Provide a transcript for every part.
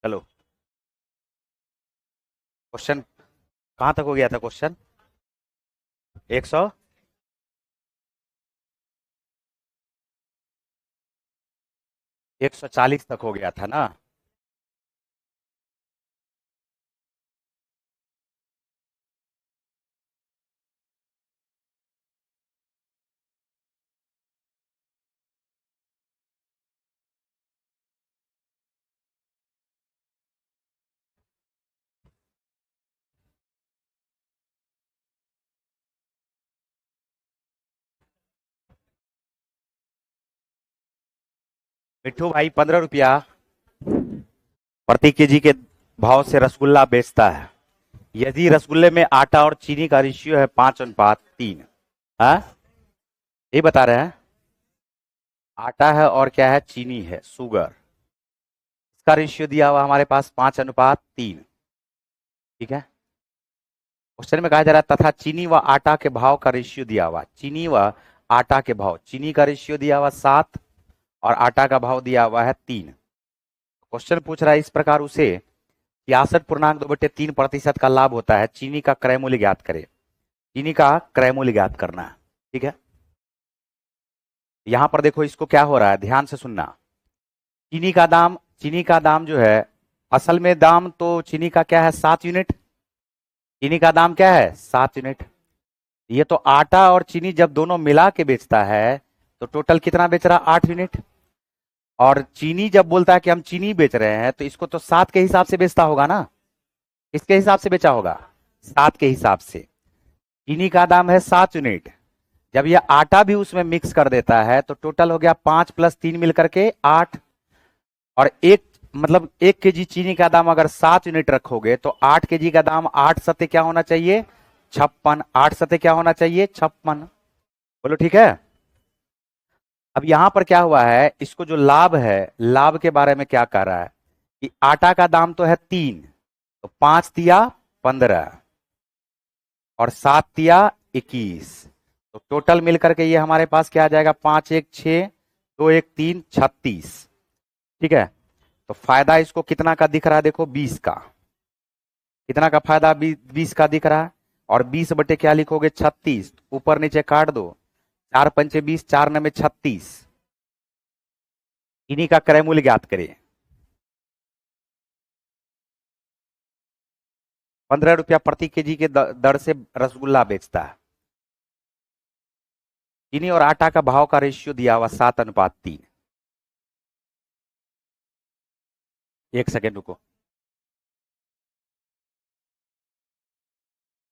चलो, क्वेश्चन कहाँ तक हो गया था क्वेश्चन? 100 140 तक हो गया था ना। मिट्ठू भाई 15 रुपया प्रति केजी के भाव से रसगुल्ला बेचता है। यदि रसगुल्ले में आटा और चीनी का रेशियो है 5:3। हाँ, ये बता रहे हैं। आटा है और क्या है? चीनी है, शुगर। इसका रेशियो दिया हुआ हमारे पास 5:3। ठीक है। क्वेश्चन में कहा जा रहा है तथा चीनी व आटा के भाव का रेशियो दिया हुआ। चीनी व आटा के भाव, चीनी का रेशियो दिया हुआ 7 और आटा का भाव दिया हुआ है 3। क्वेश्चन पूछ रहा है इस प्रकार उसे 66.2/3% का लाभ होता है, चीनी का क्रय मूल्य ज्ञात करे। चीनी का क्रय मूल्य ज्ञात करना है। ठीक है। यहां पर देखो इसको क्या हो रहा है, ध्यान से सुनना। चीनी का दाम जो है, असल में दाम तो चीनी का क्या है? 7 यूनिट। चीनी का दाम क्या है? 7 यूनिट। ये तो आटा और चीनी जब दोनों मिला के बेचता है तो टोटल कितना बेच रहा? 8 यूनिट। और चीनी जब बोलता है कि हम चीनी बेच रहे हैं तो इसको तो 7 के हिसाब से बेचता होगा ना। किसके हिसाब से बेचा होगा? 7 के हिसाब से। चीनी का दाम है 7 यूनिट। जब ये आटा भी उसमें मिक्स कर देता है तो टोटल हो गया 5 + 3 मिलकर के 8। और एक मतलब 1 केजी चीनी का दाम अगर 7 यूनिट रखोगे तो 8 केजी का दाम 8 सत्ते क्या होना चाहिए? 56। 8 सत्ते क्या होना चाहिए? 56। बोलो ठीक है। अब यहां पर क्या हुआ है, इसको जो लाभ है, लाभ के बारे में क्या कह रहा है कि आटा का दाम तो है 3, तो 5 × 3 = 15 और 7 × 3 = 21। तो टोटल मिलकर के ये हमारे पास क्या आ जाएगा? 5 × 1 = 6, 2 × 1 = 3, 36। ठीक है। तो फायदा इसको कितना का दिख रहा है? देखो 20 का। कितना का फायदा? 20 का दिख रहा है। और 20 बटे क्या लिखोगे? 36। ऊपर नीचे काट दो। 4 × 5 = 20, 4 × 9 = 36। इन्हीं का क्रय मूल्य ज्ञात करिए। 15 रुपया प्रति केजी के दर से रसगुल्ला बेचता है। चीनी और आटा का भाव का रेशियो दिया हुआ 7:3। 1 सेकेंड रुको।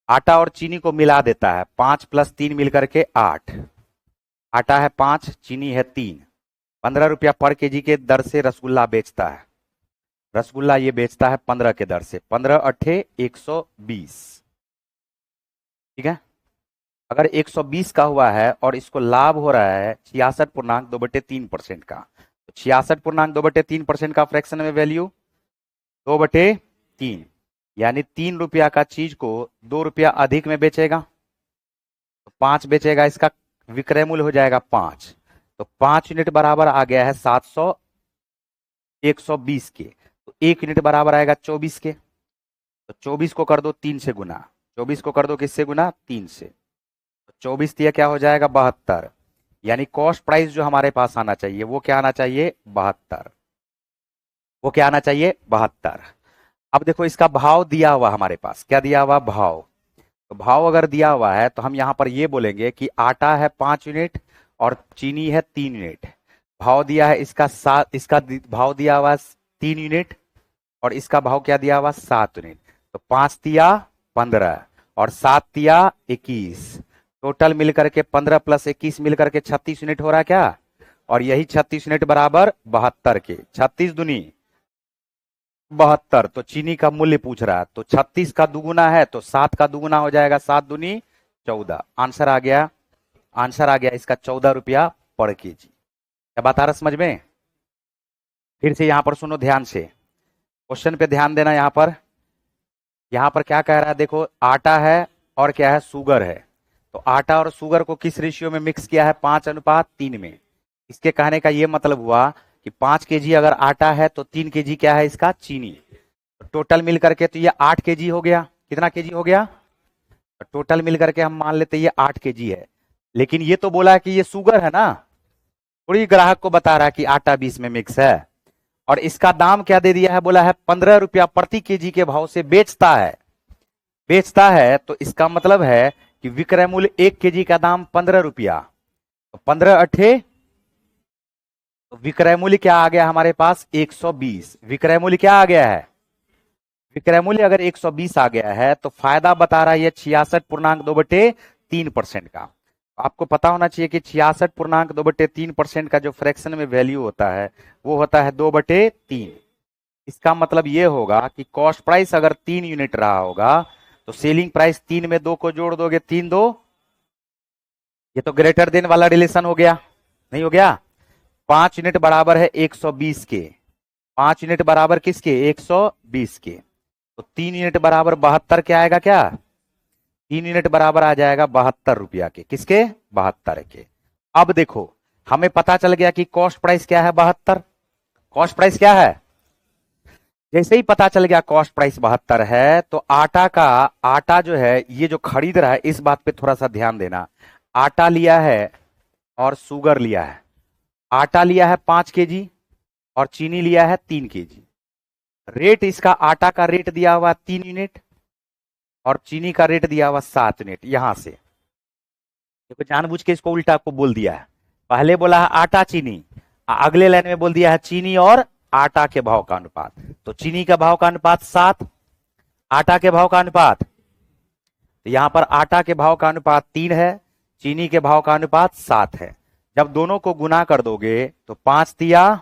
आटा और चीनी को मिला देता है, 5 + 3 मिलकर के 8। आटा है 5, चीनी है 3। 15 रुपया पर केजी के दर से रसगुल्ला बेचता है। रसगुल्ला ये बेचता है 15 के दर से। 15 × 8 = 120। ठीक है। अगर 120 का हुआ है और इसको लाभ हो रहा है 66.2/3% का, तो 66.2/3% का फ्रैक्शन में वैल्यू 2/3, यानी 3 रुपया का चीज को 2 रुपया अधिक में बेचेगा तो 5 बेचेगा, इसका विक्रय मूल्य हो जाएगा 5। तो 5 यूनिट बराबर आ गया है 700 120 के। तो 1 यूनिट बराबर आएगा 24 के। तो 24 को कर दो 3 से गुना। 24 को कर दो किससे गुना? 3 से। तो 24 दिया क्या हो जाएगा? 72। यानी कॉस्ट प्राइस जो हमारे पास आना चाहिए वो क्या आना चाहिए? 72। वो क्या आना चाहिए? 72। अब देखो इसका भाव दिया हुआ हमारे पास, क्या दिया हुआ? भाव। तो भाव अगर दिया हुआ है तो हम यहां पर ये बोलेंगे कि आटा है 5 यूनिट और चीनी है 3 यूनिट। भाव दिया है इसका 7, इसका भाव दिया हुआ 3 यूनिट और इसका भाव क्या दिया हुआ? 7 यूनिट। तो 5 × 3 = 15 और 7 × 3 = 21। टोटल मिलकर के 15 + 21 मिलकर के 36 यूनिट हो रहा है क्या? और यही 36 यूनिट बराबर 72 के। 36 दूनी 72। तो चीनी का मूल्य पूछ रहा है, तो 36 का दुगुना है तो 7 का दुगुना हो जाएगा। 7 दूनी 14। आंसर आ गया। आंसर आ गया इसका 14 रुपया पर केजी। क्या बात आ रहा समझ में? फिर से यहां पर सुनो ध्यान से, क्वेश्चन पे ध्यान देना। यहां पर क्या कह रहा है? देखो आटा है और क्या है? शुगर है। तो आटा और शुगर को किस रेशियो में मिक्स किया है? 5:3 में। इसके कहने का यह मतलब हुआ कि 5 kg अगर आटा है तो 3 kg क्या है इसका चीनी। टोटल मिल करके तो ये 8 kg हो गया। कितना kg हो गया? टोटल मिल करके हम मान लेते ये 8 kg है। लेकिन ये तो बोला है कि ये शुगर है ना, थोड़ी ग्राहक को बता रहा है कि आटा भी इसमें मिक्स है। और इसका दाम क्या दे दिया है, बोला है 15 रुपया प्रति kg के भाव से बेचता है। बेचता है तो इसका मतलब है कि विक्रय मूल्य 1 kg का दाम 15 रुपया, तो 15 अठे, तो विक्रय मूल्य क्या आ गया हमारे पास 120। विक्रय मूल्य क्या आ गया है? विक्रय मूल्य अगर 120 आ गया है तो फायदा बता रहा है ये 66.2/3% का। आपको पता होना चाहिए कि 66.2/3% का जो फ्रैक्शन में वैल्यू होता है वो होता है 2/3। इसका मतलब ये होगा कि कॉस्ट प्राइस अगर 3 यूनिट रहा होगा तो सेलिंग प्राइस 3 में 2 को जोड़ दोगे, 3 2, ये तो ग्रेटर देन वाला रिलेशन हो गया, नहीं हो गया? 5 यूनिट बराबर है 120 के, 5 यूनिट बराबर किसके? 120 के, तो 3 यूनिट बराबर 72 के आएगा क्या? 3 यूनिट बराबर आ जाएगा 72 रुपया के। किसके? 72 के। अब देखो हमें पता चल गया कि कॉस्ट प्राइस क्या है 72। कॉस्ट प्राइस क्या है? जैसे ही पता चल गया कॉस्ट प्राइस 72 है तो आटा जो है ये जो खरीद रहा है, इस बात पे थोड़ा सा ध्यान देना। आटा लिया है और शुगर लिया है। आटा लिया है 5 kg और चीनी लिया है 3 kg। रेट इसका आटा का रेट दिया हुआ 3 यूनिट और चीनी का रेट दिया हुआ 7 यूनिट। यहां से देखो जानबूझ के इसको उल्टा आपको बोल दिया है। पहले बोला है आटा चीनी, अगले लाइन में बोल दिया है चीनी और आटा के भाव का अनुपात। तो चीनी का भाव का अनुपात 7, आटा के भाव का अनुपात, तो यहां पर आटा के भाव का अनुपात 3 है, चीनी के भाव का अनुपात 7 है। जब दोनों को गुना कर दोगे तो 5 तिया,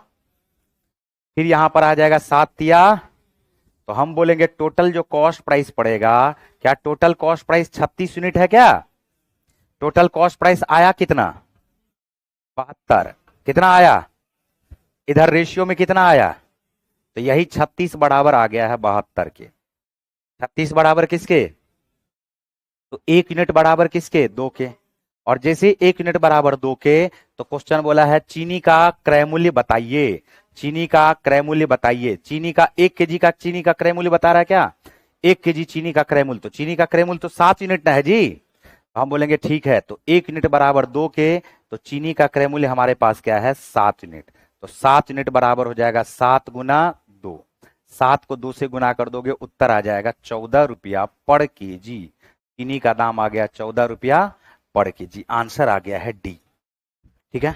फिर यहां पर आ जाएगा 7 तिया, तो हम बोलेंगे टोटल जो कॉस्ट प्राइस पड़ेगा, क्या टोटल कॉस्ट प्राइस 36 यूनिट है क्या? टोटल कॉस्ट प्राइस आया कितना? 72। कितना आया? इधर रेशियो में कितना आया? तो यही 36 बराबर आ गया है 72 के। 36 बराबर किसके? तो 1 यूनिट बराबर किसके? 2 के। और जैसे 1 यूनिट बराबर 2 के तो क्वेश्चन बोला है चीनी का क्रय मूल्य बताइए। चीनी का क्रय मूल्य बताइए। चीनी का 1 kg का चीनी का क्रय मूल्य बता रहा है क्या? 1 kg चीनी का क्रय मूल्य, तो चीनी का क्रय मूल्य तो 7 यूनिट ना है जी। हम बोलेंगे ठीक है, तो 1 यूनिट बराबर 2 के, तो चीनी का क्रय मूल्य हमारे पास क्या है? 7 यूनिट। तो 7 यूनिट बराबर हो जाएगा 7 गुना 2। 7 को 2 से गुना कर दोगे, उत्तर आ जाएगा 14 रुपया पर kg। चीनी का दाम आ गया 14 रुपया पर kg। आंसर आ गया है डी। ठीक है,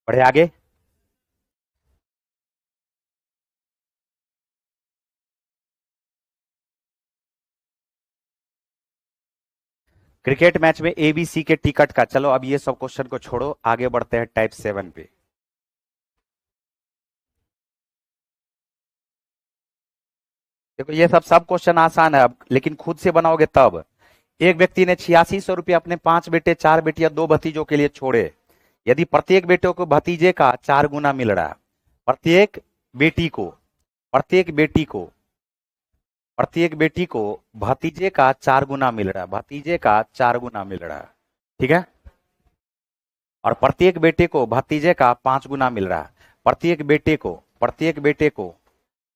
बढ़े आगे। क्रिकेट मैच में एबीसी के टिकट का, चलो अब ये सब क्वेश्चन को छोड़ो, आगे बढ़ते हैं टाइप 7 पे। देखो ये सब क्वेश्चन आसान है अब, लेकिन खुद से बनाओगे तब। एक व्यक्ति ने 8600 रुपये अपने 5 बेटे 4 बेटियां 2 भतीजों के लिए छोड़े। यदि प्रत्येक बेटे को भतीजे का 4 गुना मिल रहा है, प्रत्येक बेटी को प्रत्येक बेटी को प्रत्येक बेटी को भतीजे का 4 गुना मिल रहा है, भतीजे का 4 गुना मिल रहा है, ठीक है, और प्रत्येक बेटे को भतीजे का 5 गुना मिल रहा है। प्रत्येक बेटे को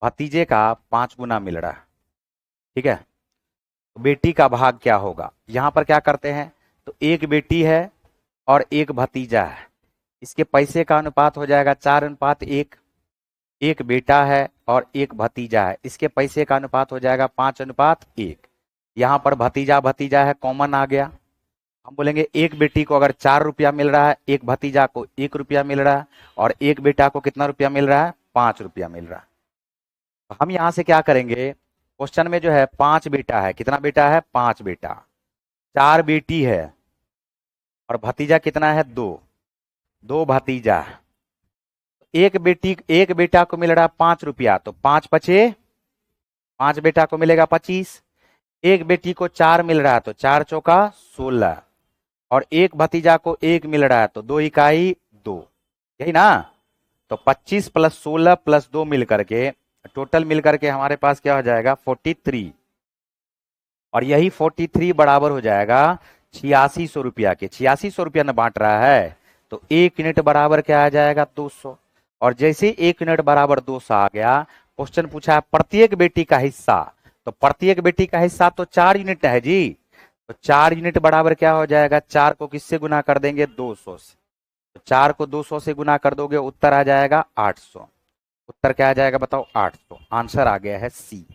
भतीजे का 5 गुना मिल रहा है, ठीक है। तो बेटी का भाग क्या होगा? यहां पर क्या करते हैं, तो एक बेटी है और एक भतीजा है, इसके पैसे का अनुपात हो जाएगा 4:1। एक बेटा है और एक भतीजा है, इसके पैसे का अनुपात हो जाएगा 5:1। यहां पर भतीजा भतीजा है, कॉमन आ गया। हम बोलेंगे एक बेटी को अगर 4 रुपया मिल रहा है, एक भतीजा को 1 रुपया मिल रहा है, और एक बेटा को कितना रुपया मिल रहा है? 5 रुपया मिल रहा है। तो हम यहां से क्या करेंगे, क्वेश्चन में जो है 5 बेटा है, कितना बेटा है? 5 बेटा। 4 बेटी है और भतीजा कितना है? 2। 2 भतीजा। एक बेटा को मिल रहा 5 रुपया, तो 5 पचे 5 बेटा को मिलेगा 25। एक बेटी को 4 मिल रहा है तो 4 चौका 16, और एक भतीजा को 1 मिल रहा है तो 2 इकाई 2, यही ना? तो 25 प्लस 16 प्लस 2 मिल करके टोटल मिल करके हमारे पास क्या हो जाएगा? 43। और यही 43 बराबर हो जाएगा 8600 रुपया के। 8600 रुपया न बांट रहा है तो 1 यूनिट बराबर क्या आ जाएगा? 200। और जैसे 1 यूनिट बराबर 200 आ गया, क्वेश्चन पूछा है प्रत्येक बेटी का हिस्सा, तो प्रत्येक बेटी का हिस्सा तो 4 यूनिट है जी। तो 4 यूनिट बराबर क्या हो जाएगा? 4 को किससे गुना कर देंगे? 200 से। तो 4 को 200 से गुना कर दोगे, उत्तर आ जाएगा 800। उत्तर क्या आ जाएगा बताओ? 800। आंसर आ गया है सी।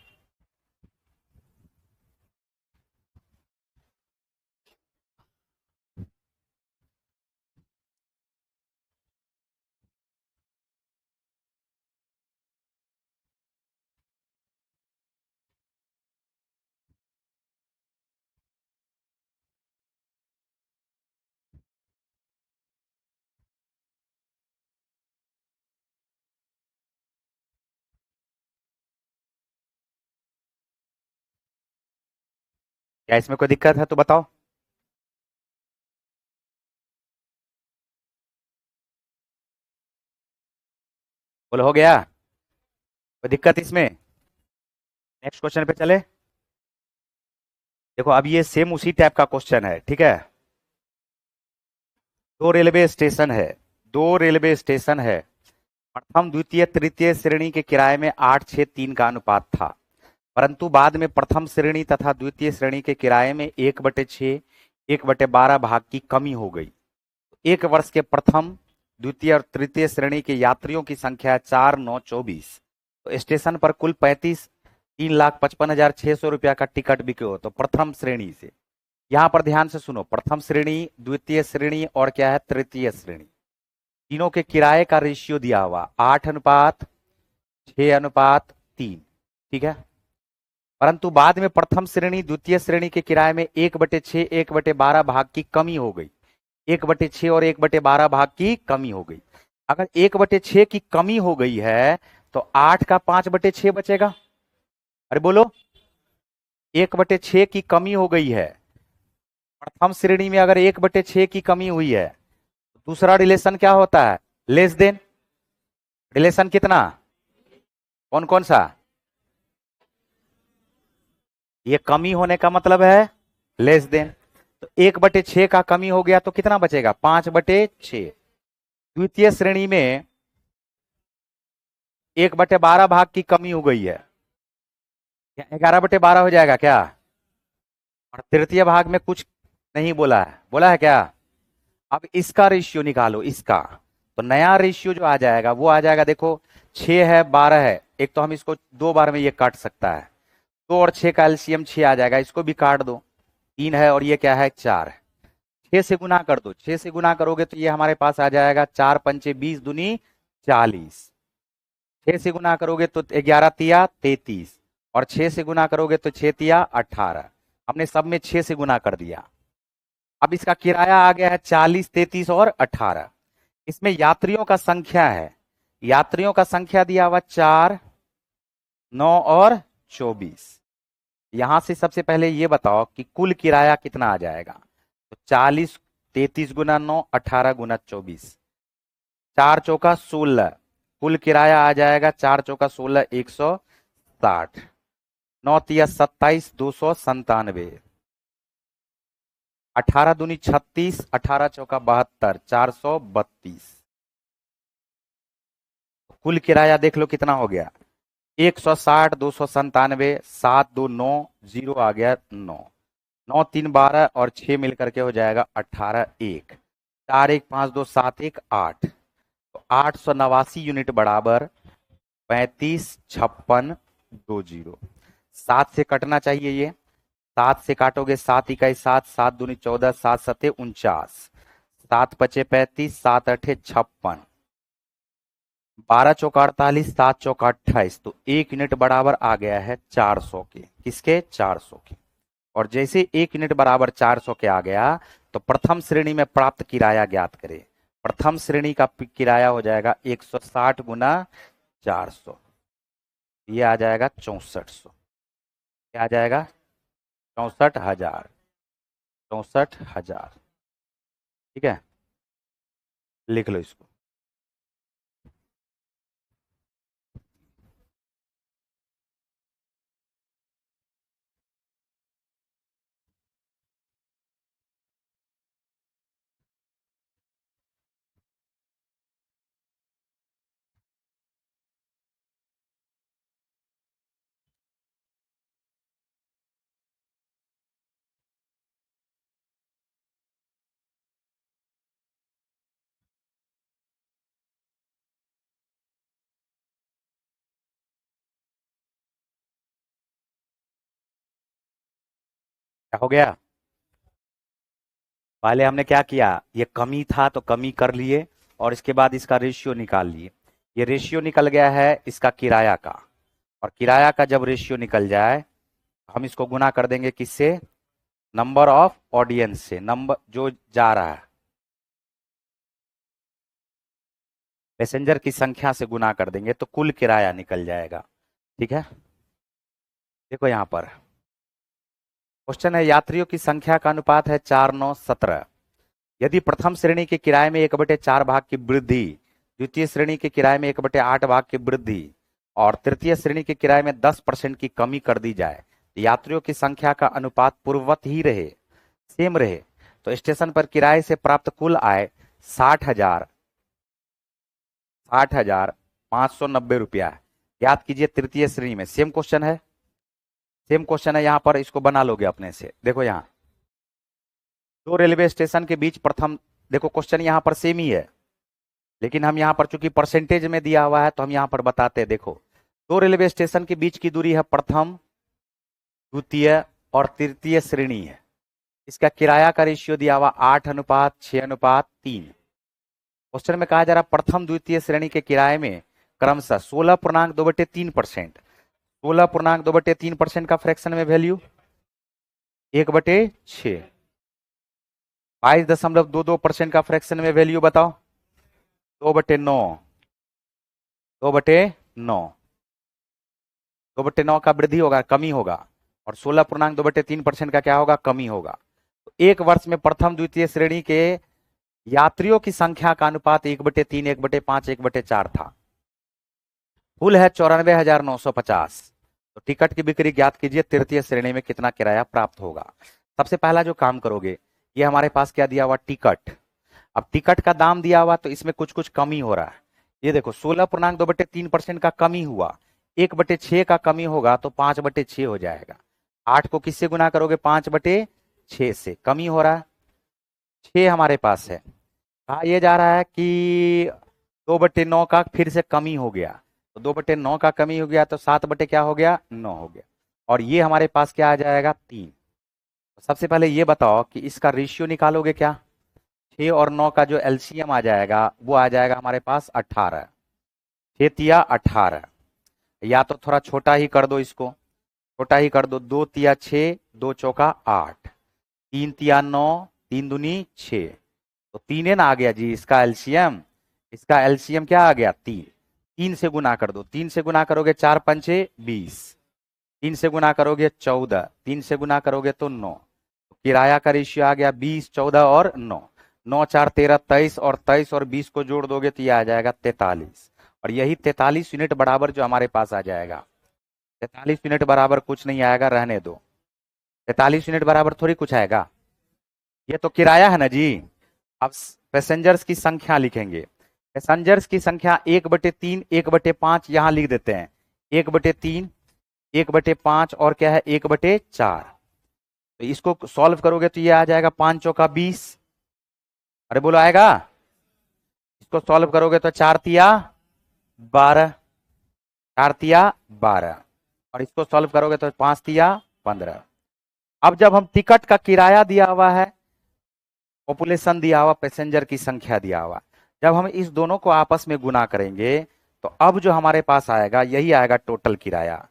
क्या इसमें कोई दिक्कत है तो बताओ। बोलो हो गया? कोई दिक्कत इसमें? नेक्स्ट क्वेश्चन पे चले। देखो अब ये सेम उसी टाइप का क्वेश्चन है, ठीक है। दो रेलवे स्टेशन है, दो रेलवे स्टेशन है। प्रथम द्वितीय तृतीय श्रेणी के किराए में 8:6:3 का अनुपात था, परंतु बाद में प्रथम श्रेणी तथा द्वितीय श्रेणी के किराए में 1/6 1/12 भाग की कमी हो गई। एक वर्ष के प्रथम द्वितीय और तृतीय श्रेणी के यात्रियों की संख्या 4,924। तो स्टेशन पर कुल 3,55,600 रुपया का टिकट बिके हो तो प्रथम श्रेणी से। यहां पर ध्यान से सुनो, प्रथम श्रेणी, द्वितीय श्रेणी और क्या है? तृतीय श्रेणी। तीनों के किराए का रेशियो दिया हुआ 8:6:3, ठीक है। परंतु बाद में प्रथम श्रेणी द्वितीय श्रेणी के किराए में 1/6 1/12 भाग की कमी हो गई। 1/6 और 1/12 भाग की कमी हो गई। अगर 1/6 की कमी हो गई है तो 8 का 5/6 बचेगा। अरे बोलो, 1/6 की कमी हो गई है। प्रथम श्रेणी में अगर 1/6 की कमी हुई है, दूसरा रिलेशन क्या होता है? Less than. रिलेशन कितना? कौन कौन सा? ये कमी होने का मतलब है लेस देन। तो 1/6 का कमी हो गया तो कितना बचेगा? 5/6। द्वितीय श्रेणी में 1/12 भाग की कमी हो गई है, 11/12 हो जाएगा क्या? और तृतीय भाग में कुछ नहीं बोला है, बोला है क्या? अब इसका रेशियो निकालो, इसका। तो नया रेशियो जो आ जाएगा वो आ जाएगा, देखो 6 है 12 है, एक तो हम इसको 2 बार में ये काट सकता है। 2 और 6 का एलसीएम 6 आ जाएगा, इसको भी काट दो। 3 है और ये क्या है? 4 है। 6 से गुना कर दो, 6 से गुना करोगे तो ये हमारे पास आ जाएगा 4 पंचे 20 दूनी 40। 6 से गुना करोगे तो 11 तिया 33, और 6 से गुना करोगे तो 6 तिया 18। हमने सब में 6 से गुना कर दिया। अब इसका किराया आ गया है 40, 33 और 18। इसमें यात्रियों का संख्या है, यात्रियों का संख्या दिया हुआ 4, 9 और 24। यहां से सबसे पहले ये बताओ कि कुल किराया कितना आ जाएगा? तो 40, 33 गुना 9, 18 गुना 24, 4 चौका 16। कुल किराया आ जाएगा 4 चौका 16, 160। 9 तिया 27, 297। 18 दूनी 36, 18 चौका 72, 432। कुल किराया देख लो कितना हो गया? 160, 297, 7 2 9, 0 आ गया 9, 9 3 12 और 6 मिलकर के हो जाएगा 18, 1 4 1 5 2 7 1 8। तो 889 यूनिट बराबर 355620। 7 से कटना चाहिए ये, 7 से काटोगे 7 इकाई 7, 7 दूनी 14, 7 सते 49, 7 पचे 35, 7 अठे 56। 12 चौका 48, 7 चौका 28, तो 1 यूनिट बराबर आ गया है 400 के। किसके? 400 के। और जैसे 1 यूनिट बराबर 400 के आ गया, तो प्रथम श्रेणी में प्राप्त किराया ज्ञात करें। प्रथम श्रेणी का किराया हो जाएगा 160 गुना 400, ये आ जाएगा 6400। क्या आ जाएगा? 64,000। 64,000। ठीक है, लिख लो इसको। क्या हो गया? पहले हमने क्या किया, ये कमी था तो कमी कर लिए, और इसके बाद इसका रेशियो निकाल लिए। ये रेशियो निकल गया है इसका किराया का, और किराया का जब रेशियो निकल जाए, हम इसको गुना कर देंगे किससे? नंबर ऑफ ऑडियंस से, नंबर जो जा रहा है, पैसेंजर की संख्या से गुना कर देंगे तो कुल किराया निकल जाएगा। ठीक है, देखो यहां पर क्वेश्चन है, यात्रियों की संख्या का अनुपात है 4, 9, 17। यदि प्रथम श्रेणी के किराए में 1/4 भाग की वृद्धि, द्वितीय श्रेणी के किराए में 1/8 भाग की वृद्धि और तृतीय श्रेणी के किराए में 10% की कमी कर दी जाए, तो यात्रियों की संख्या का अनुपात पूर्ववत ही रहे, सेम रहे, तो स्टेशन पर किराए से प्राप्त कुल आय 60,590 रुपया है। याद कीजिए तृतीय श्रेणी में। सेम क्वेश्चन है, सेम क्वेश्चन है, यहां पर इसको बना लोगे अपने से। देखो यहां दो रेलवे स्टेशन के बीच प्रथम, देखो क्वेश्चन यहां पर सेम ही है, लेकिन हम यहां पर चूंकि परसेंटेज में दिया हुआ है तो हम यहां पर बताते हैं। देखो, दो रेलवे स्टेशन के बीच की दूरी है प्रथम, द्वितीय और तृतीय श्रेणी है। इसका किराया का रेशियो दिया हुआ 8:6:3। क्वेश्चन में कहा जा रहा प्रथम द्वितीय श्रेणी के किराए में क्रमशः 16.2/3%, 16.2/3% का फ्रैक्शन में वैल्यू 1/6, 22.22% का फ्रैक्शन में वैल्यू बताओ 2/9, 2/9, 2/9 का वृद्धि होगा, कमी होगा, और 16.2/3% का क्या होगा? कमी होगा। तो एक वर्ष में प्रथम द्वितीय श्रेणी के यात्रियों की संख्या का अनुपात 1/3, 1/5, 1/4 था। कुल है 94,950। तो टिकट की बिक्री ज्ञात कीजिए, तृतीय श्रेणी में कितना किराया प्राप्त होगा। सबसे पहला जो काम करोगे, ये हमारे पास क्या दिया हुआ? टिकट। अब टिकट का दाम दिया हुआ तो इसमें कुछ कुछ कमी हो रहा है। ये देखो 16.2/3% का कमी हुआ, 1/6 का कमी होगा तो 5/6 हो जाएगा। 8 को किससे गुना करोगे? 5/6 से। कमी हो रहा है 6 हमारे पास है। कहा यह जा रहा है कि 2/9 का फिर से कमी हो गया, तो 2/9 का कमी हो गया तो 7 क्या हो गया? 9 हो गया। और ये हमारे पास क्या आ जाएगा? 3। सबसे पहले ये बताओ कि इसका रेशियो निकालोगे क्या? 6 और 9 का जो एलसीएम आ जाएगा वो आ जाएगा हमारे पास 18। 6 तिया 18, या तो थोड़ा छोटा ही कर दो, इसको छोटा ही कर दो। 2 तिया 6, 2 चौका 8, 3 तिया 9, 3 दूनी 6, तो 3 है ना आ गया जी इसका एलसीएम। इसका एलसीएम क्या आ गया? 3। 3 से गुना कर दो, 3 से गुना करोगे 4 पंचे 20, 3 से गुना करोगे 14, 3 से गुना करोगे तो 9। किराया का रेशियो आ गया 20, 14 और 9, 9 4 13 23, और 23 और 20 को जोड़ दोगे तो ये आ जाएगा 43। और यही 43 यूनिट बराबर जो हमारे पास आ जाएगा। 43 यूनिट बराबर कुछ नहीं आएगा, रहने दो। 43 यूनिट बराबर थोड़ी कुछ आएगा, ये तो किराया है ना जी। अब पैसेंजर्स की संख्या लिखेंगे। पैसेंजर्स की संख्या 1/3, 1/5 यहां लिख देते हैं। 1/3, 1/5 और क्या है? 1/4। तो इसको सॉल्व करोगे तो ये आ जाएगा 5 चौका 20। अरे बोलो आएगा? इसको सॉल्व करोगे तो 4 तिया 12, 4 तिया 12, और इसको सॉल्व करोगे तो 5 तिया 15। अब जब हम टिकट का किराया दिया हुआ है, पॉपुलेशन दिया हुआ, पैसेंजर की संख्या दिया हुआ, जब हम इस दोनों को आपस में गुना करेंगे तो अब जो हमारे पास आएगा यही आएगा टोटल किराया।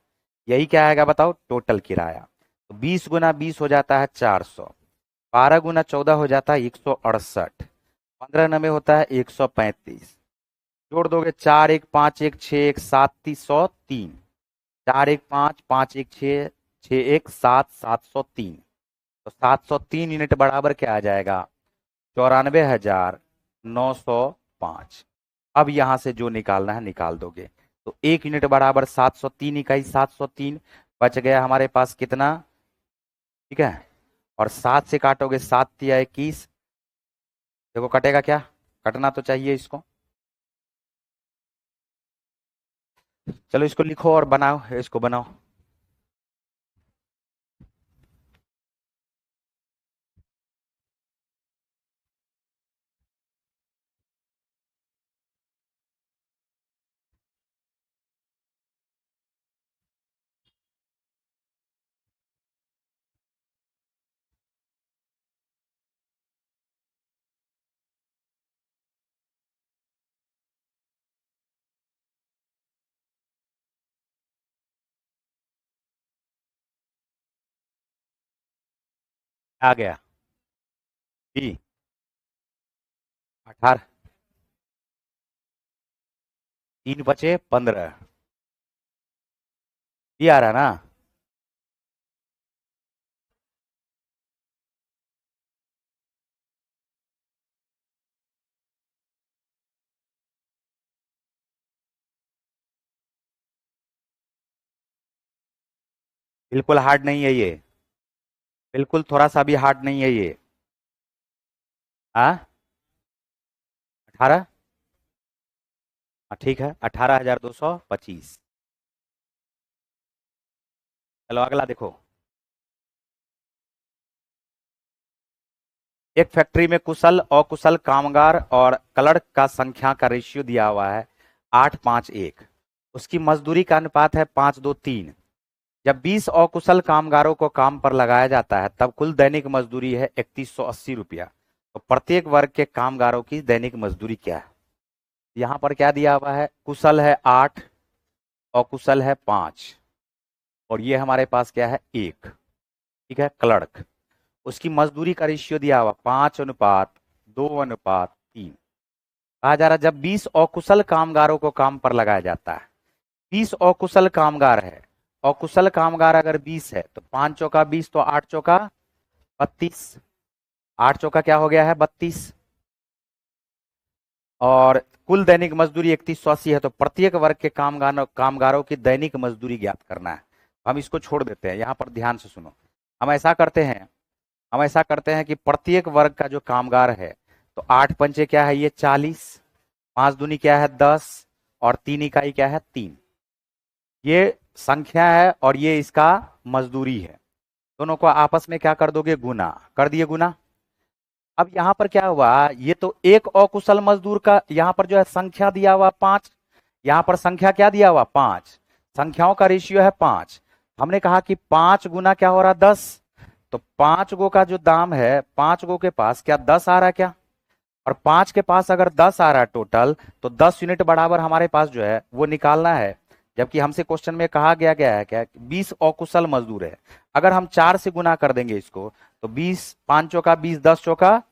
यही क्या आएगा बताओ, टोटल किराया। तो 20 गुना 20 हो जाता है 400, 12 गुना 14 हो जाता है 168, 15 नमे होता है 135। जोड़ दोगे 4 1 5 1 6 1 7 303, 4 1 5 5 1 6 6 1 7 703। तो 703 यूनिट बराबर क्या आ जाएगा, 94,905। अब यहां से जो निकालना है निकाल दोगे। तो 1 यूनिट बराबर 703 इकाई, 703 बच गया हमारे पास कितना, ठीक है। और 7 से काटोगे, 7 तिया 21, देखो कटेगा क्या, कटना तो चाहिए इसको। चलो इसको लिखो और बनाओ, इसको बनाओ। आ गया जी, 18, 3 बचे 15, ये आ रहा ना। बिल्कुल हार्ड नहीं है ये, बिल्कुल थोड़ा सा भी हार्ड नहीं है ये। हाँ, 18, हाँ ठीक है, 18,225। चलो अगला देखो। एक फैक्ट्री में कुशल अकुशल कामगार और क्लर्क का संख्या का रेशियो दिया हुआ है 8:5:1। उसकी मजदूरी का अनुपात है 5:2:3। जब 20 अकुशल कामगारों को काम पर लगाया जाता है तब कुल दैनिक मजदूरी है 3180 रुपया। तो प्रत्येक वर्ग के कामगारों की दैनिक मजदूरी क्या है। यहाँ पर क्या दिया हुआ है, कुशल है 8, अकुशल है 5, और ये हमारे पास क्या है 1, ठीक है। क्लर्क, उसकी मजदूरी का रेशियो दिया हुआ 5:2:3। कहा जा रहा है जब 20 अकुशल कामगारों को काम पर लगाया जाता है, 20 अकुशल कामगार है, अकुशल कामगार अगर 20 है तो 5 चौका 20, तो 8 चौका 32, 8 चौका क्या हो गया है 32। और कुल दैनिक मजदूरी 3180 है, तो प्रत्येक वर्ग के कामगारों की दैनिक मजदूरी ज्ञात करना है। हम इसको छोड़ देते हैं, यहां पर ध्यान से सुनो। हम ऐसा करते हैं हम ऐसा करते हैं कि प्रत्येक वर्ग का जो कामगार है, तो 8 पंचे क्या है ये 40, 5 दूनी क्या है 10, और 3 इकाई क्या है 3। ये संख्या है और ये इसका मजदूरी है। दोनों को आपस में क्या कर दोगे, गुना कर दिए, गुना। अब यहां पर क्या हुआ, ये तो एक अकुशल मजदूर का यहां पर जो है संख्या दिया हुआ 5, यहां पर संख्या क्या दिया हुआ 5, संख्याओं का रेशियो है 5। हमने कहा कि 5 गुना क्या हो रहा 10, तो 5 गो का जो दाम है, 5 गो के पास क्या 10 आ रहा है क्या, और 5 के पास अगर 10 आ रहा है टोटल, तो 10 यूनिट बराबर हमारे पास जो है वो निकालना है। जबकि हमसे क्वेश्चन में कहा गया है क्या, 20 अकुशल मजदूर है। अगर हम 4 से गुना कर देंगे इसको, तो 20 5 चौका 20, 10 चौका,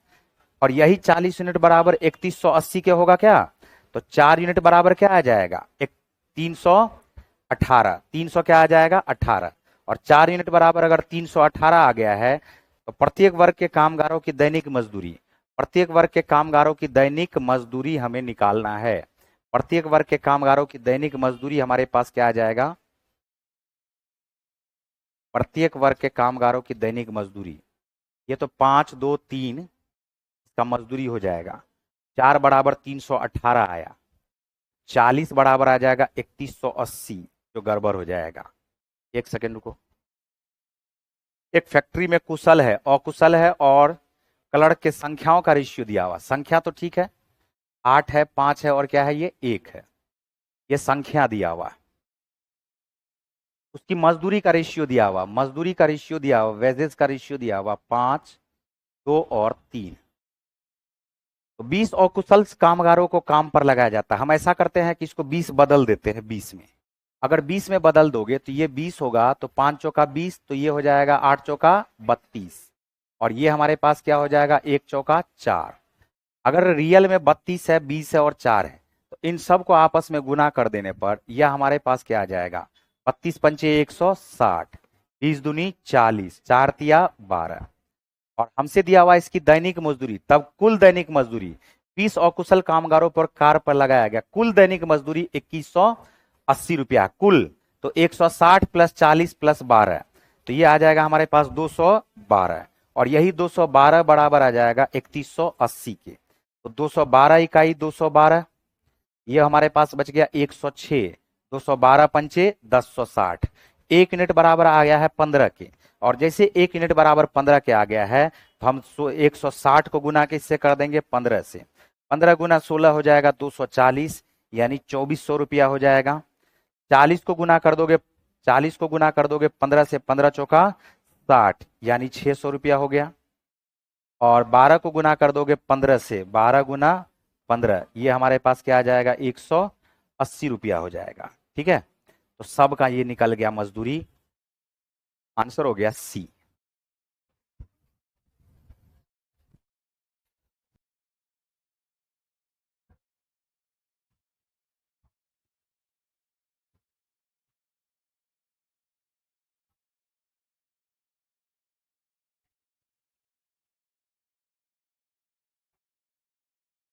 और यही 40 यूनिट बराबर 3180 के होगा क्या। तो 4 यूनिट बराबर क्या आ जाएगा, एक 318, 300 क्या आ जाएगा 18, और 4 यूनिट बराबर अगर 318 आ गया है, तो प्रत्येक वर्ग के कामगारों की दैनिक मजदूरी, प्रत्येक वर्ग के कामगारों की दैनिक मजदूरी हमें निकालना है। प्रत्येक वर्ग के कामगारों की दैनिक मजदूरी हमारे पास क्या आ जाएगा, प्रत्येक वर्ग के कामगारों की दैनिक मजदूरी, ये तो 5:2:3 का मजदूरी हो जाएगा। 4 बराबर 318 आया, 40 बराबर आ जाएगा 3180, जो गड़बड़ हो जाएगा। एक सेकेंड रुको। एक फैक्ट्री में कुशल है अकुशल है और क्लर्क के संख्याओं का रेशियो दिया हुआ, संख्या तो ठीक है 8 है 5 है और क्या है ये 1 है, ये संख्या दिया हुआ। उसकी मजदूरी का रेशियो दिया हुआ, मजदूरी का रेशियो दिया हुआ, वेजेस का रेशियो दिया हुआ 5, 2 और 3। तो 20 अकुशल कामगारों को काम पर लगाया जाता है। हम ऐसा करते हैं कि इसको 20 बदल देते हैं 20 में। अगर 20 में बदल दोगे तो ये 20 होगा, तो 5 चौका 20, तो ये हो जाएगा 8 चौका 32, और ये हमारे पास क्या हो जाएगा 1 चौका 4। अगर रियल में 32 है, 20 है और 4 है, तो इन सब को आपस में गुना कर देने पर यह हमारे पास क्या आ जाएगा 32 पंचे 160, 20 दूनी 40, 4 तिया 12, और हमसे दिया हुआ इसकी दैनिक मजदूरी, तब कुल दैनिक मजदूरी 20 अकुशल कामगारों पर कार्य पर लगाया गया, कुल दैनिक मजदूरी 2180 रुपया कुल। तो 160 प्लस 40 प्लस 12, तो ये आ जाएगा हमारे पास 212, और यही 212 बराबर आ जाएगा 3180 के। तो 212 इकाई 212, ये हमारे पास बच गया 106, 212 पंचे 1060, 1 यूनिट बराबर आ गया है 15 के। और जैसे 1 यूनिट बराबर 15 के आ गया है, तो हम 160 को गुना किससे कर देंगे 15 से, 15 गुना 16 हो जाएगा 240, यानी 2400 रुपया हो जाएगा। 40 को गुना कर दोगे, 40 को गुना कर दोगे 15 से, 15 चौका 60, यानी 600 रुपया हो गया। और 12 को गुना कर दोगे 15 से, 12 गुना 15, ये हमारे पास क्या आ जाएगा 180 रुपया हो जाएगा। ठीक है, तो सबका ये निकल गया मजदूरी, आंसर हो गया सी।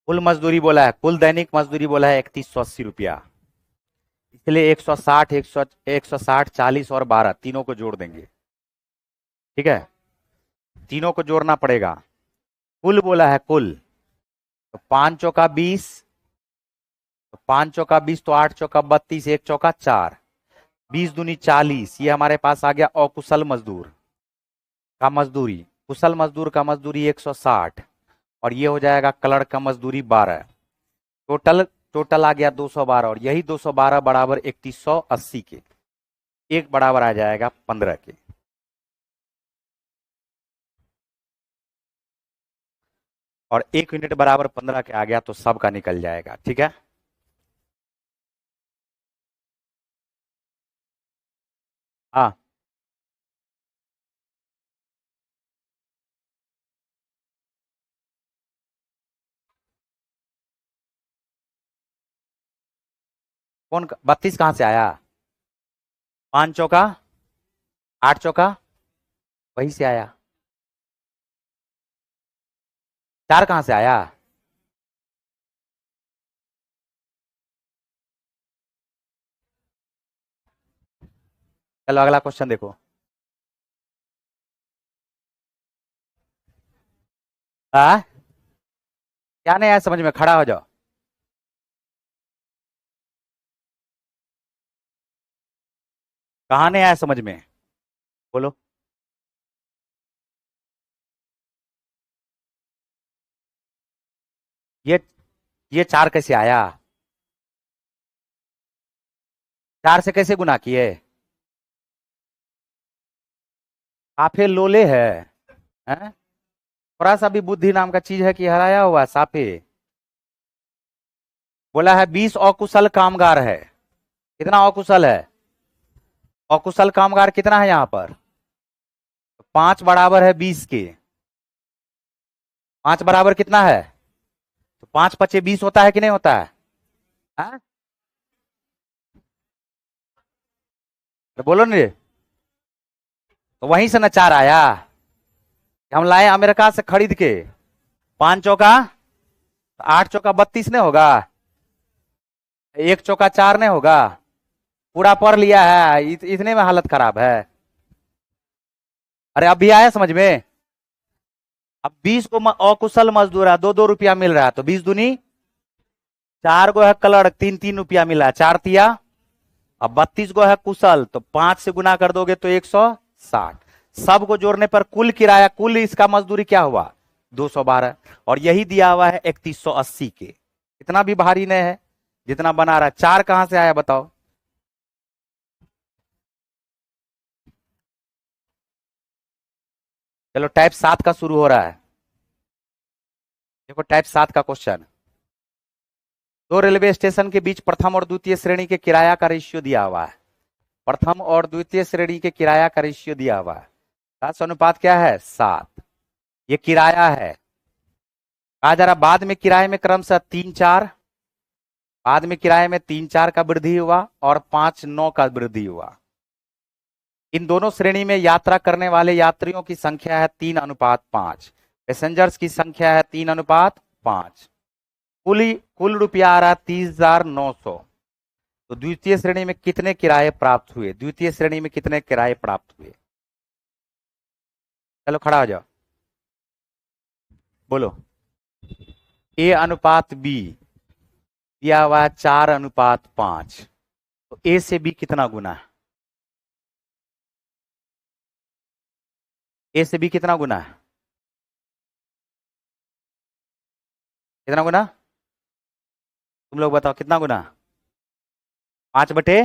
कुल मजदूरी बोला है, कुल दैनिक मजदूरी बोला है 3180 रुपया, इसलिए 160, 160, 40 और 12 तीनों को जोड़ देंगे। ठीक है, तीनों को जोड़ना पड़ेगा। कुल बोला है कुल, तो 5 चौका 20, तो 5 चौका 20, तो 8 चौका 32, 1 चौका 4, 20 दूनी 40, ये हमारे पास आ गया अकुशल मजदूर का मजदूरी। कुशल मजदूर का मजदूरी 160, और ये हो जाएगा क्लर्क का मजदूरी 12, टोटल टोटल आ गया 212, और यही 212 बराबर 3180 के, एक बराबर आ जाएगा 15 के। और 1 यूनिट बराबर 15 के आ गया तो सबका निकल जाएगा। ठीक है, हाँ, कौन 32 कहां से आया, 5 चौका 8 चौका वहीं से आया, 4 कहां से आया, चलो अगला क्वेश्चन देखो। हाँ, क्या नहीं आया समझ में, खड़ा हो जाओ। कहा नहीं आया समझ में, बोलो। ये ये 4 कैसे आया, 4 से कैसे गुना किए, साफे लोले है? थोड़ा सा भी बुद्धि नाम का चीज है कि हराया हुआ साफे। बोला है 20 अकुशल कामगार है, कितना अकुशल है, अकुशल कामगार कितना है यहाँ पर, 5 बराबर है 20 के, 5 बराबर कितना है, तो 5 पचे 20 होता है कि नहीं होता है, हाँ? तो बोलो ना, तो वहीं से न 4 आया, हम लाए अमेरिका से खरीद के। 5 चौका 8 चौका 32 नहीं होगा, 1 चौका 4 नहीं होगा, पूरा पढ़ लिया है, इतने में हालत खराब है। अरे अब भी आया समझ में। अब 20 को अकुशल मजदूर है, 2-2 रुपया मिल रहा है, तो 20 दूनी 4 गो है क्लर्क, 3-3 रुपया मिला है, 4 तिया। अब 32 गो है कुशल, तो 5 से गुना कर दोगे तो 160, सबको जोड़ने पर कुल किराया, कुल इसका मजदूरी क्या हुआ 212, और यही दिया हुआ है 3180 के। इतना भी भारी नहीं है जितना बना रहा है। 4 कहां से आया बताओ, चलो टाइप 7 का शुरू हो रहा है, देखो टाइप 7 का क्वेश्चन। दो रेलवे स्टेशन के बीच प्रथम और द्वितीय श्रेणी के किराया का रेशियो दिया हुआ है। प्रथम और द्वितीय श्रेणी के किराया का रेशियो दिया हुआ है। 7 अनुपात क्या है? 7। ये किराया है। कहा जा रहा बाद में किराए में क्रमशः 3-4, बाद में किराए में 3-4 का वृद्धि हुआ और 5-9 का वृद्धि हुआ। इन दोनों श्रेणी में यात्रा करने वाले यात्रियों की संख्या है 3:5। पैसेंजर्स की संख्या है 3:5। कुल रुपया आ रहा है 30,900। तो द्वितीय श्रेणी में कितने किराए प्राप्त हुए? द्वितीय श्रेणी में कितने किराए प्राप्त हुए? चलो खड़ा हो जाओ, बोलो। ए अनुपात बी दिया हुआ है 4:5। तो ए से बी कितना गुना है? ए से बी कितना गुना है? कितना गुना? तुम लोग बताओ कितना गुना? 5 बटे,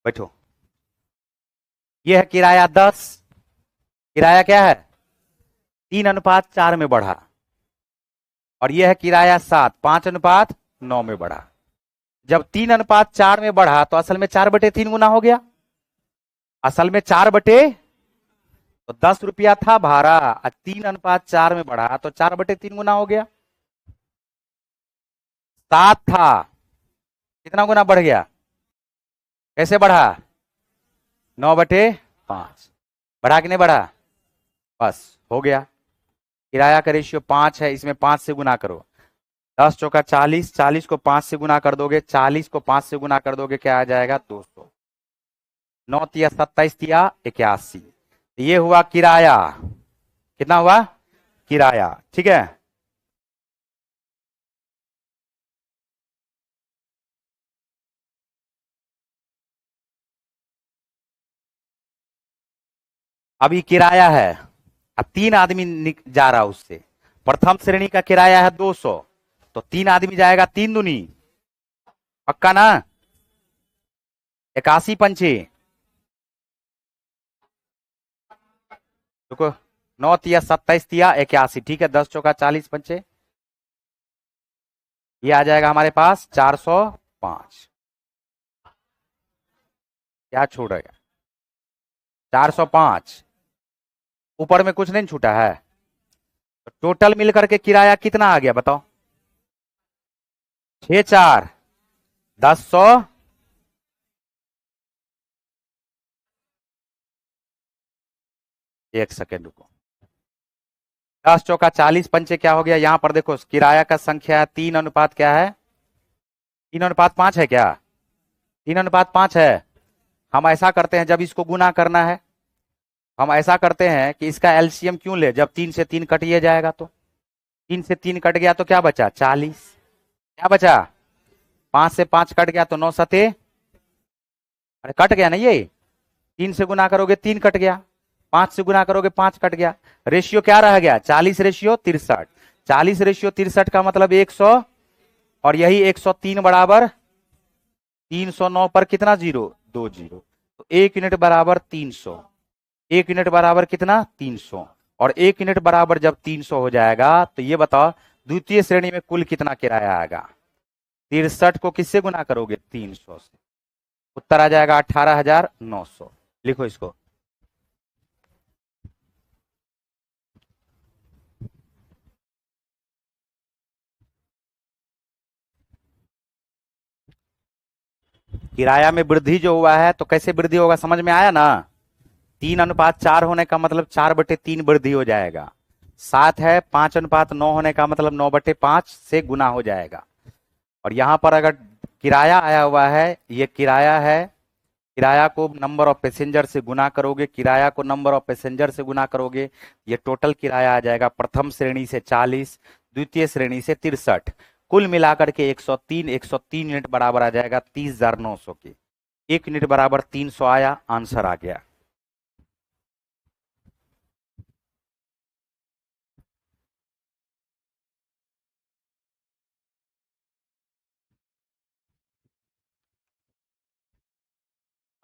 बैठो। ये है किराया 10। किराया क्या है? 3:4 में बढ़ा। और यह है किराया 7, 5:9 में बढ़ा। जब 3:4 में बढ़ा तो असल में 4/3 गुना हो गया। असल में 4 तो 10 रुपया था भाड़ा, 3:4 में बढ़ा तो 4/3 गुना हो गया। 7 था, कितना गुना बढ़ गया? कैसे बढ़ा? 9/5। बढ़ा कि नहीं बढ़ा? बस हो गया। किराया का रेशियो 5 है, इसमें 5 से गुना करो। 10 चौका 40, 40 को 5 से गुना कर दोगे, 40 को 5 से गुना कर दोगे, क्या आ जाएगा? 200। 9 तिया 27 तिया 81। ये हुआ किराया। कितना हुआ? किराया। ठीक है। अभी किराया है, अब 3 आदमी जा रहा उससे। प्रथम श्रेणी का किराया है 200, तो 3 आदमी जाएगा, 3 दूनी, पक्का ना? 81 पंचे, देखो 9 तिया 27 तिया 81। ठीक है, 10 चौका 40 पंचे, ये आ जाएगा हमारे पास 405। क्या छोड़ेगा? 405। ऊपर में कुछ नहीं छूटा है। तो टोटल मिलकर के किराया कितना आ गया बताओ? 6 4 10 100। एक सेकेंड रुको। 10 चौका 40 पंचे क्या हो गया? यहां पर देखो किराया का संख्या है 3:, क्या है? 3:5 है क्या? 3:5 है। हम ऐसा करते हैं, जब इसको गुना करना है, हम ऐसा करते हैं कि इसका एलसीएम क्यों ले? जब 3 से 3 कटिए जाएगा तो 3 से 3 कट गया तो क्या बचा? 40। क्या बचा? 5 से 5 कट गया तो 9 सते, अरे कट गया ना ये। 3 से गुना करोगे 3 कट गया, 5 से गुना करोगे 5 कट गया। रेशियो क्या रह गया? 40:63। 40:63 का मतलब 100, और यही 103 बराबर 309 पर कितना जीरो? 2 जीरो। तो 1 यूनिट बराबर 300। 1 यूनिट बराबर कितना? 300। और 1 यूनिट बराबर जब 300 हो जाएगा तो ये बताओ द्वितीय श्रेणी में कुल कितना किराया आएगा? 63 को किससे गुना करोगे? 300 से। उत्तर आ जाएगा 18,900। लिखो इसको। किराया में वृद्धि जो हुआ है तो कैसे वृद्धि होगा, समझ में आया ना? 3:4 होने का मतलब 4/3 वृद्धि हो जाएगा। 7 है, 5:9 होने का मतलब 9/5 से गुना हो जाएगा। और यहां पर अगर किराया आया हुआ है, ये किराया है, किराया को नंबर ऑफ पैसेंजर से गुना करोगे, किराया को नंबर ऑफ पैसेंजर से गुना करोगे, ये टोटल किराया आ जाएगा प्रथम श्रेणी से 40, द्वितीय श्रेणी से 63, कुल मिलाकर के 103। 103 यूनिट बराबर आ जाएगा 30,900 के। 1 यूनिट बराबर 300 आया, आंसर आ गया।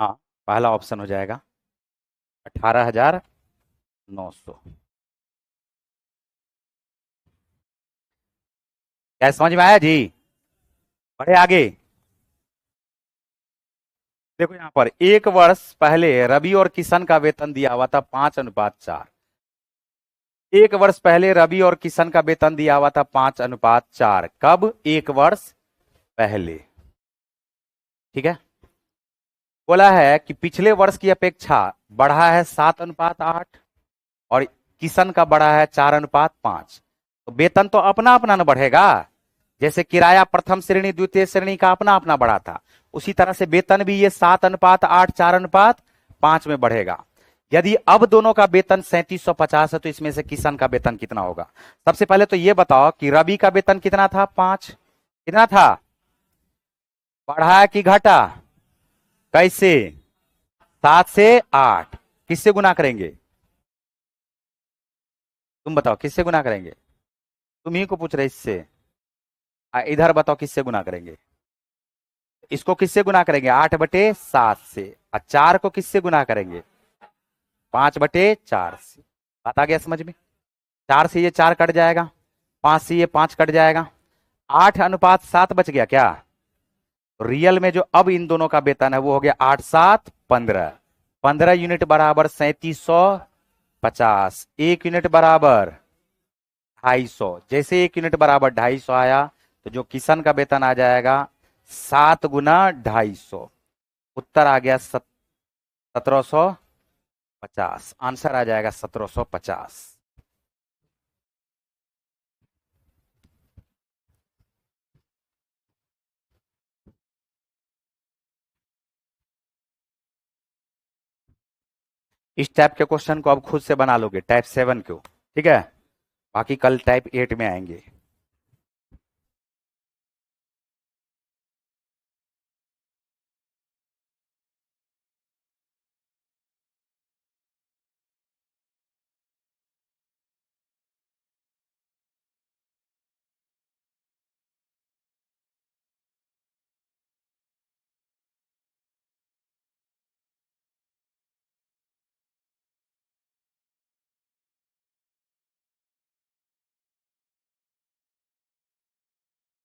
हाँ, पहला ऑप्शन हो जाएगा 18,900। क्या समझ में आया जी? बढ़े आगे। देखो यहाँ पर 1 वर्ष पहले रवि और किशन का वेतन दिया हुआ था 5:4। 1 वर्ष पहले रवि और किशन का वेतन दिया हुआ था 5:4। कब? 1 वर्ष पहले। ठीक है। बोला है कि पिछले वर्ष की अपेक्षा बढ़ा है 7:8 और किशन का बढ़ा है 4:5। तो वेतन तो अपना अपना न बढ़ेगा। जैसे किराया प्रथम श्रेणी द्वितीय श्रेणी का अपना अपना बढ़ा था, उसी तरह से वेतन भी ये 7:8 4:5 में बढ़ेगा। यदि अब दोनों का वेतन 3750 है तो इसमें से किशन का वेतन कितना होगा? सबसे पहले तो ये बताओ कि रवि का वेतन कितना था? 5। कितना था? बढ़ा कि घटा? कैसे? 7 से 8। किससे गुना करेंगे? तुम बताओ किससे गुना करेंगे? तुम ही को पूछ रहे इससे। इधर बताओ किससे गुना करेंगे? इसको किससे गुना करेंगे? 8/7 से। और 4 को किससे गुना करेंगे? 5/4 से। बात आ गया समझ में? 4 से ये 4 कट जाएगा, 5 से ये 5 कट जाएगा, 8:7 बच गया क्या? तो रियल में जो अब इन दोनों का वेतन है वो हो गया 8×7=15। 15 यूनिट बराबर 3750। 1 यूनिट बराबर 250। जैसे 1 यूनिट बराबर 250 आया तो जो किशन का वेतन आ जाएगा 7×250। उत्तर आ गया 1750। आंसर आ जाएगा 1750। इस टाइप के क्वेश्चन को अब खुद से बना लोगे टाइप 7 को। ठीक है। बाकी कल टाइप 8 में आएंगे।